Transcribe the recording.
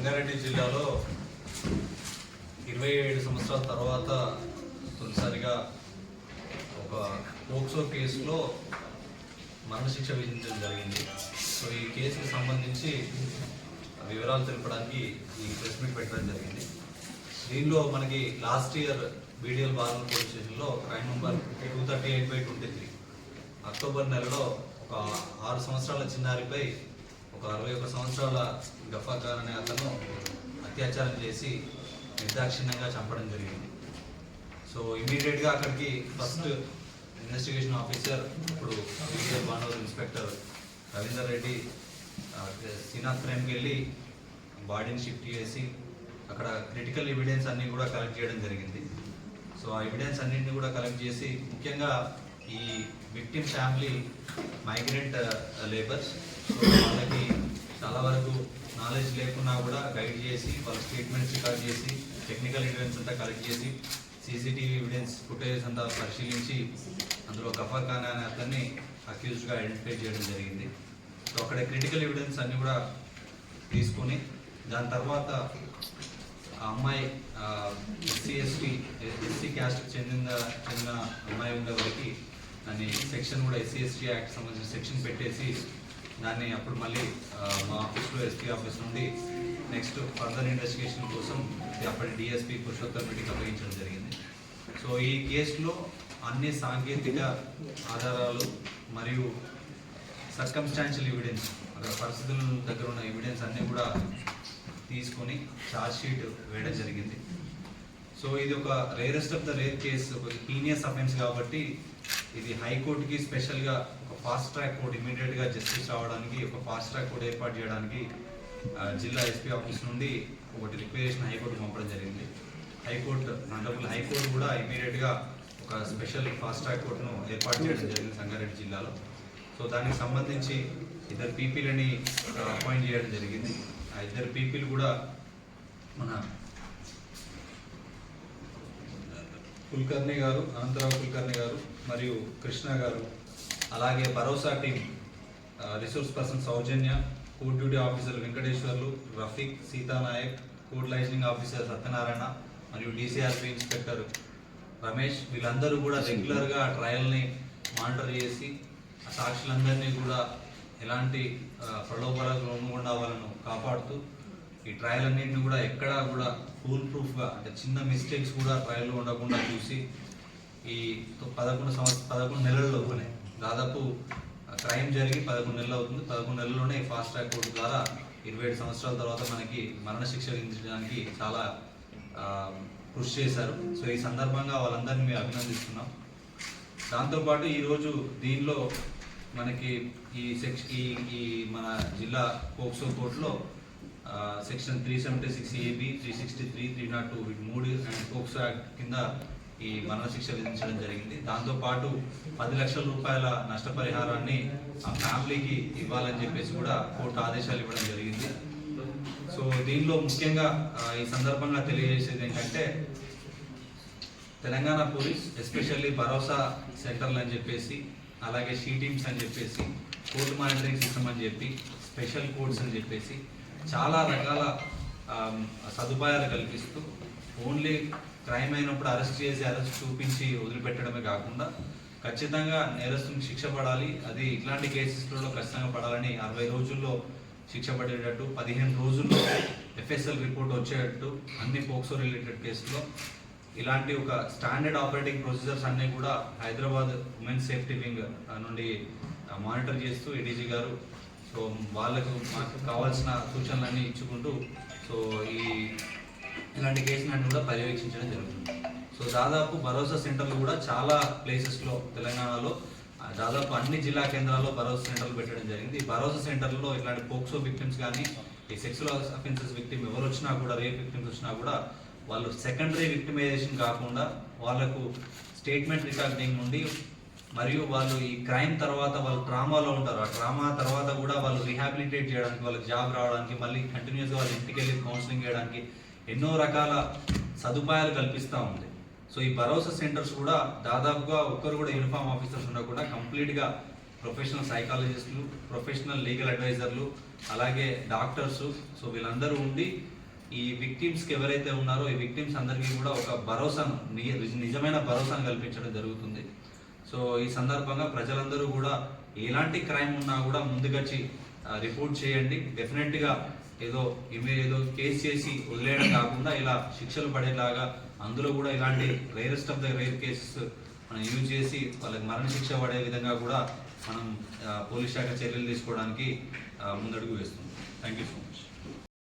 సంగారెడ్డి జిల్లాలో 27 సంవత్సరాల తర్వాత తొలిసారిగా ఒక పోక్సో కేసులో మరణశిక్ష విధించడం జరిగింది. సో ఈ కేసుకు సంబంధించి వివరాలు తెలపడానికి ఈ ప్రెస్ మీట్ పెట్టడం జరిగింది. దీనిలో మనకి లాస్ట్ ఇయర్ బీడిఎల్ బార్నూర్ పోలీస్ స్టేషన్లో క్రైమ్ నెంబర్ 238/23 అక్టోబర్ నెలలో ఒక 6 సంవత్సరాల చిన్నారిపై ఒక 61 సంవత్సరాల గఫా ఖాన్ అనే అతను అత్యాచారం చేసి నిర్దాక్షిణ్యంగా చంపడం జరిగింది. సో ఇమీడియట్గా అక్కడికి ఫస్ట్ ఇన్వెస్టిగేషన్ ఆఫీసర్ ఇప్పుడు బీడిఎల్ బార్నూర్ ఇన్స్పెక్టర్ రవీందర్ రెడ్డి సీనా ఫ్రేమ్కి వెళ్ళి బాడీని షిఫ్ట్ చేసి అక్కడ క్రిటికల్ ఎవిడెన్స్ అన్నీ కూడా కలెక్ట్ చేయడం జరిగింది. సో ఆ ఎవిడెన్స్ అన్నింటినీ కూడా కలెక్ట్ చేసి ముఖ్యంగా ఈ victim family migrant labours, so వాళ్ళకి చాలా వరకు నాలెడ్జ్ లేకున్నా కూడా గైడ్ చేసి వాళ్ళ స్టేట్మెంట్స్ రికార్డ్ చేసి టెక్నికల్ ఎవిడెన్స్ అంతా కలెక్ట్ చేసి సీసీటీవీ ఎవిడెన్స్ ఫుటేజ్ అంతా పరిశీలించి అందులో గఫర్ ఖాన్ అనే అతన్ని అక్యూజ్డ్గా ఐడెంటిఫై చేయడం జరిగింది. సో అక్కడ క్రిటికల్ ఎవిడెన్స్ అన్నీ కూడా తీసుకొని దాని తర్వాత ఆ అమ్మాయి ఎస్సీ క్యాస్ట్కి చెందిన అమ్మాయి ఉండే వరకు దాన్ని సెక్షన్ కూడా SC/ST యాక్ట్ సంబంధించిన సెక్షన్ పెట్టేసి దాన్ని అప్పుడు మళ్ళీ మా ఆఫీస్లో SP ఆఫీస్ నుండి నెక్స్ట్ ఫర్దర్ ఇన్వెస్టిగేషన్ కోసం అప్పటి DSP పురుషోత్తమ్ రెడ్డికి అప్పగించడం జరిగింది. సో ఈ కేసులో అన్ని సాంకేతిక ఆధారాలు మరియు సర్కమ్స్టాన్షియల్ ఎవిడెన్స్, అక్కడ పరిస్థితుల దగ్గర ఉన్న ఎవిడెన్స్ అన్నీ కూడా తీసుకొని ఛార్జ్ షీట్ వేయడం జరిగింది. సో ఇది ఒక rarest of the rare case, ఒక హీనియస్ అఫెన్స్ కాబట్టి ఇది హైకోర్టుకి స్పెషల్గా ఒక ఫాస్ట్ ట్రాక్ కోర్టు ఇమీడియట్గా జస్టిస్ రావడానికి ఒక ఫాస్ట్ ట్రాక్ కోర్టు ఏర్పాటు చేయడానికి జిల్లా SP ఆఫీస్ నుండి ఒకటి రిక్వెజేషన్ హైకోర్టు పంపడం జరిగింది. హైకోర్టు కూడా ఇమీడియట్గా ఒక స్పెషల్ ఫాస్ట్ ట్రాక్ కోర్టును ఏర్పాటు చేయడం జరిగింది సంగారెడ్డి జిల్లాలో. సో దానికి సంబంధించి 2 పీపీలని అపాయింట్ చేయడం జరిగింది. ఆ 2 పీపీలు కూడా మన కుల్కర్ణి గారు, అనంతరావు కుల్కర్ణి గారు మరియు కృష్ణ గారు, అలాగే Bharosa team resource person Sowjanya, court duty officer Venkateswarlu, Rafiq, Seethanayak, court liaisoning officer Satyanarayana మరియు DCRP ఇన్స్పెక్టర్ రమేష్, వీళ్ళందరూ కూడా రెగ్యులర్గా ట్రయల్ని మానిటర్ చేసి ఆ సాక్షులందరినీ కూడా ఎలాంటి ప్రలోభాలకు లొంగకుండా వాళ్ళను కాపాడుతూ ఈ ట్రయల్ అన్నింటిని కూడా ఎక్కడా కూడా ఫుల్ ప్రూఫ్గా, అంటే చిన్న మిస్టేక్స్ కూడా ట్రయల్లో ఉండకుండా చూసి ఈ 11 నెలల్లోనే దాదాపు క్రైమ్ జరిగి 11 నెలలు అవుతుంది. 11 నెలల్లోనే ఫాస్ట్ ట్రాక్ కోర్టు ద్వారా 27 సంవత్సరాల తర్వాత మనకి మరణశిక్ష విధించడానికి చాలా కృషి చేశారు. సో ఈ సందర్భంగా వాళ్ళందరినీ మేము అభినందిస్తున్నాం. దాంతోపాటు ఈరోజు దీనిలో మనకి ఈ మన జిల్లా పోక్సో కోర్టులో సెక్షన్ 376AB, 363, 302 వీటి 3 అండ్ పోక్సో యాక్ట్ కింద ఈ మరణశిక్ష విధించడం జరిగింది. దాంతోపాటు 10 లక్షల రూపాయల నష్టపరిహారాన్ని ఆ ఫ్యామిలీకి ఇవ్వాలని చెప్పేసి కూడా కోర్టు ఆదేశాలు ఇవ్వడం జరిగింది. సో దీనిలో ముఖ్యంగా ఈ సందర్భంగా తెలియజేసేది ఏంటంటే తెలంగాణ పోలీస్ ఎస్పెషల్లీ భరోసా సెంటర్లు అని చెప్పేసి, అలాగే షీ టీమ్స్ అని చెప్పేసి, కోర్టు మానిటరింగ్ సిస్టమ్ అని చెప్పి, స్పెషల్ కోర్ట్స్ అని చెప్పేసి చాలా రకాల సదుపాయాలు కల్పిస్తూ ఓన్లీ క్రైమ్ అయినప్పుడు అరెస్ట్ చూపించి వదిలిపెట్టడమే కాకుండా ఖచ్చితంగా నేరస్తునికి శిక్ష పడాలి, అది ఇట్లాంటి కేసెస్లలో ఖచ్చితంగా పడాలని 60 రోజుల్లో శిక్ష పడేటట్టు, 15 రోజుల్లో FSL రిపోర్ట్ వచ్చేటట్టు అన్ని పోక్సో రిలేటెడ్ కేసులో ఇలాంటి ఒక స్టాండర్డ్ ఆపరేటింగ్ ప్రొసీజర్స్ అన్నీ కూడా హైదరాబాద్ ఉమెన్ సేఫ్టీ వింగ్ నుండి మానిటర్ చేస్తూ ADG గారు సో మాకు కావాల్సిన సూచనలన్నీ ఇచ్చుకుంటూ సో ఇలాంటి కేసులన్నీ కూడా పర్యవేక్షించడం జరుగుతుంది. సో దాదాపు భరోసా సెంటర్లు కూడా చాలా ప్లేసెస్లో తెలంగాణలో దాదాపు అన్ని జిల్లా కేంద్రాల్లో భరోసా సెంటర్లు పెట్టడం జరిగింది. ఈ భరోసా సెంటర్లో ఇలాంటి పోక్సో విక్టిమ్స్ కానీ ఈ సెక్సువల్ అఫెన్సెస్ విక్టిమ్ ఎవరు వచ్చినా కూడా, రేప్ విక్టిమ్స్ వచ్చినా కూడా వాళ్ళు సెకండరీ విక్టిమైజేషన్ కాకుండా వాళ్ళకు స్టేట్మెంట్ రికార్డింగ్ నుండి మరియు వాళ్ళు ఈ క్రైమ్ తర్వాత వాళ్ళు ట్రామాలో ఉంటారు, ఆ ట్రామా తర్వాత కూడా వాళ్ళు రీహాబిలిటేట్ చేయడానికి, వాళ్ళకి జాబ్ రావడానికి, మళ్ళీ కంటిన్యూస్గా వాళ్ళ ఇంటికి వెళ్ళి కౌన్సిలింగ్ చేయడానికి ఎన్నో రకాల సదుపాయాలు కల్పిస్తూ ఉంది. సో ఈ భరోసా సెంటర్స్ కూడా దాదాపుగా ఒక్కరు కూడా యూనిఫామ్ ఆఫీసర్స్ ఉండకుండా కంప్లీట్గా ప్రొఫెషనల్ సైకాలజిస్టులు, ప్రొఫెషనల్ లీగల్ అడ్వైజర్లు, అలాగే డాక్టర్స్, సో వీళ్ళందరూ ఉండి ఈ విక్టిమ్స్కి ఎవరైతే ఉన్నారో ఈ విక్టిమ్స్ అందరికీ కూడా ఒక భరోసాను నిజమైన భరోసాను కల్పించడం జరుగుతుంది. సో ఈ సందర్భంగా ప్రజలందరూ కూడా ఎలాంటి క్రైమ్ ఉన్నా కూడా ముందుకొచ్చి రిపోర్ట్ చేయండి. డెఫినెట్గా ఏదో కేసు చేసి వదిలేయడం కాకుండా ఇలా శిక్షలు పడేలాగా అందులో కూడా ఇలాంటి rarest of the rare cases మనం యూజ్ చేసి వాళ్ళకి మరణశిక్ష పడే విధంగా కూడా మనం పోలీస్ శాఖ చర్యలు తీసుకోవడానికి ముందడుగు వేస్తున్నాం. Thank you so much.